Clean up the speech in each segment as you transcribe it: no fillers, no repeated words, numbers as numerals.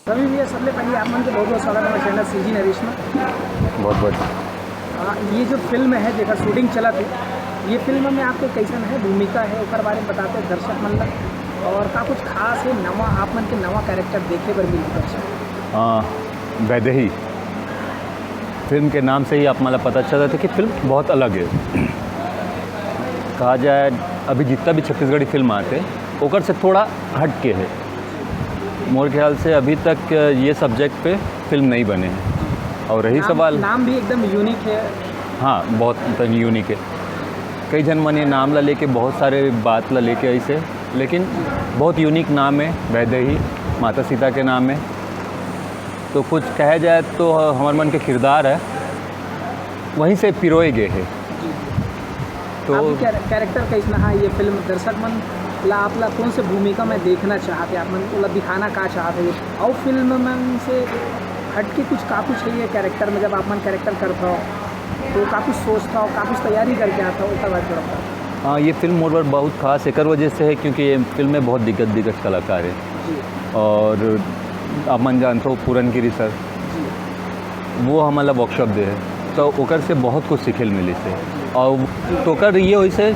सभी भैया सबसे पहले आप मन के बहुत बहुत स्वागत है चैनल सीजी नरेश में। बहुत बहुत ये जो फिल्म है जेकर शूटिंग चला थी, ये फिल्म में आपके कैसन है भूमिका है ओकर बारे में बताते हैं दर्शक मन ला, और का कुछ खास है नवा आप मन के नवा कैरेक्टर देखे बर मिली दर्शक। वैदेही फिल्म के नाम से ही आप मला पता चला था कि फिल्म बहुत अलग है। कहा जाए अभी जितना भी छत्तीसगढ़ी फिल्म आते ओकर से थोड़ा हट के है। मोर ख्याल से अभी तक ये सब्जेक्ट पे फिल्म नहीं बने हैं। और रही सवाल, नाम भी एकदम यूनिक है। हाँ, बहुत यूनिक है। कई जन मन ये नाम ला लेके बहुत सारे बात ला लेके ऐसे, लेकिन बहुत यूनिक नाम है वैदेही, माता सीता के नाम है। तो कुछ कहा जाए तो हमारे मन के किरदार है वहीं से पिरोए गए हैं। तो कैरेक्टर कैसा है ये फिल्म दर्शक मन ला आप ला कौन से भूमिका में देखना चाहते आप मन को दिखाना का चाहते हैं, और फिल्म में से हट के कुछ का कुछ है ये कैरेक्टर में जब आप मन कैरेक्टर करता हो तो का कुछ सोचता हो, का कुछ तैयारी करके आता हो उसका बात करता हो। हाँ, ये फिल्म मोर पर बहुत खास एक वजह से है क्योंकि ये फिल्म में बहुत दिग्गज कलाकार है। और आप मन जानते हो पूरनगिरी सर, वो हमारा वर्कशॉप दे है, तो ओकर से बहुत कुछ सीखे मिली से। और टोकर ये हुई से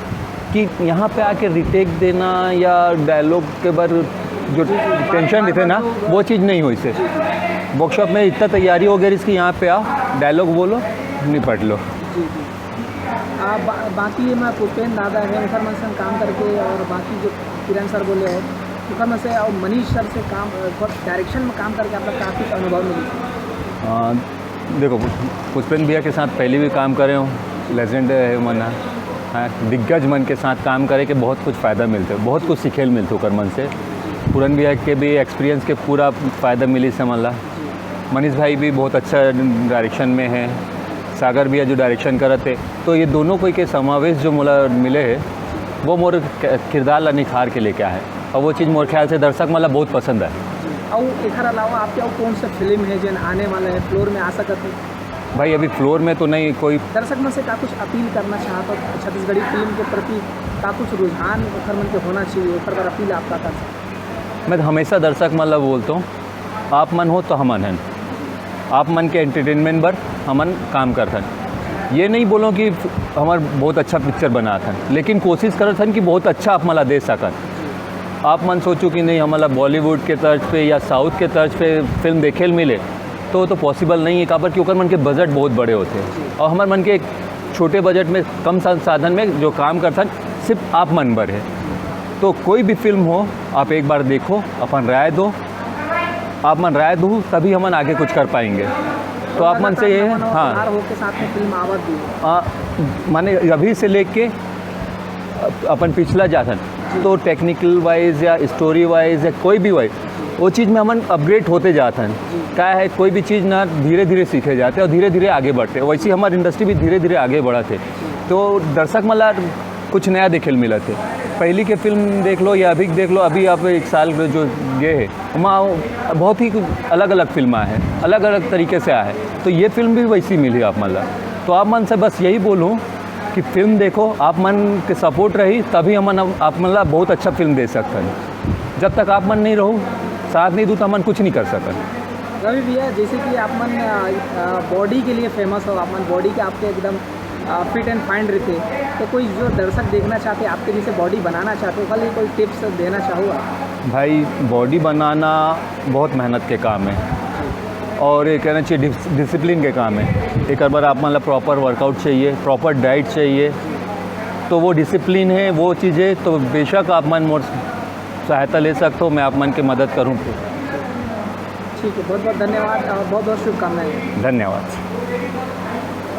कि यहाँ पे आके रिटेक देना या डायलॉग के बार जो टेंशन रहते ना, वो चीज़ नहीं हुई से। वर्कशॉप में इतना तैयारी हो गई इसकी, यहाँ पे आओ डायलॉग बोलो निपट लो। बाकी मैं पुष्पेंद्र दादा है उनका मन से काम करके, और बाकी जो किरण सर बोले हो उनका मन से, और मनीष सर से काम डायरेक्शन में काम करके आपका काफ़ी अनुभव मिली। देखो, पुष्पेंद्र भैया के साथ पहले भी काम करे हूँ, लेजेंड है मना। हाँ, दिग्गज मन के साथ काम करे के बहुत कुछ फ़ायदा मिलते, बहुत कुछ सीखेल मिलते ओकर मन से। पूरन भैया के भी एक्सपीरियंस के पूरा फ़ायदा मिली से मन ला। मनीष भाई भी बहुत अच्छा डायरेक्शन में है, सागर भैया जो डायरेक्शन करते, तो ये दोनों कोई के समावेश जो मोला मिले है वो मोर किरदार ला निखार के लेके आए, और वो चीज़ मोर ख्याल से दर्शक मला बहुत पसंद है। और एक अलावा आपके और कौन सा फिल्म है जो आने वाला है फ्लोर में आ सकते है? भाई अभी फ्लोर में तो नहीं कोई। दर्शक मन से का कुछ अपील करना चाहता हो छत्तीसगढ़ी फिल्म के प्रति, का कुछ रुझान ओखर मन के होना चाहिए, ओखर पर अपील आपका कर सकते? मैं हमेशा दर्शक मन ला बोलता हूँ, आप मन हो तो हमन हैं, आप मन के एंटरटेनमेंट पर हमन काम करते। ये नहीं बोलो कि हमार बहुत अच्छा पिक्चर बना था, लेकिन कोशिश करते हैं कि बहुत अच्छा आप मला दे सकन। आप मन सोचो कि नहीं हमारा बॉलीवुड के तर्ज पे या साउथ के तर्ज पे फिल्म देखे मिले तो पॉसिबल नहीं है। काबर कि ओकर मन के बजट बहुत बड़े होते हैं, और हमारे मन के एक छोटे बजट में कम साधन में जो काम करता है सिर्फ आप मन भर है। तो कोई भी फिल्म हो आप एक बार देखो, अपन राय दो, आप मन राय दो तभी हम आगे कुछ कर पाएंगे। तो आप मन से ये है, हाँ, साथ में फिल्म आवाज़ माने अभी से लेके अपन पिछला जाता तो टेक्निकल वाइज या स्टोरी वाइज या कोई भी वाइज वो चीज़ में हमन अपग्रेड होते जाते हैं। क्या है, कोई भी चीज़ ना धीरे धीरे सीखे जाते हैं और धीरे धीरे आगे बढ़ते हैं। वैसे हमारी इंडस्ट्री भी धीरे धीरे आगे बढ़ा थे, तो दर्शक मला कुछ नया देखे मिला थे। पहली के फिल्म देख लो या अभी देख लो, अभी आप एक साल जो ये है वहाँ बहुत ही अलग अलग फिल्म है, अलग अलग तरीके से आया है। तो ये फिल्म भी वैसी मिली आप मला। तो आप मन से बस यही बोलूँ कि फिल्म देखो, आप मन के सपोर्ट रही तभी हम आप मतलब बहुत अच्छा फिल्म दे सकते हैं। जब तक आप मन नहीं रहो, साथ नहीं दूँ तो मन कुछ नहीं कर सकते। रवि भैया, जैसे कि आप मन बॉडी के लिए फेमस हो, आप मन बॉडी के आपके एकदम फिट एंड फाइन रहते, तो कोई जो दर्शक देखना चाहते आपके जैसे बॉडी बनाना चाहते हो, कल कोई टिप्स देना चाहो आप? भाई बॉडी बनाना बहुत मेहनत के काम है, और ये कहना चाहिए डिसिप्लिन के काम है। एक बार आप मतलब प्रॉपर वर्कआउट चाहिए, प्रॉपर डाइट चाहिए, तो वो डिसिप्लिन है, वो चीज़ें तो बेशक आप मन मोर सहायता ले सकते हो, मैं आप मन की मदद करूँ। ठीक है, बहुत बहुत धन्यवाद और बहुत बहुत शुभकामनाएं। धन्यवाद।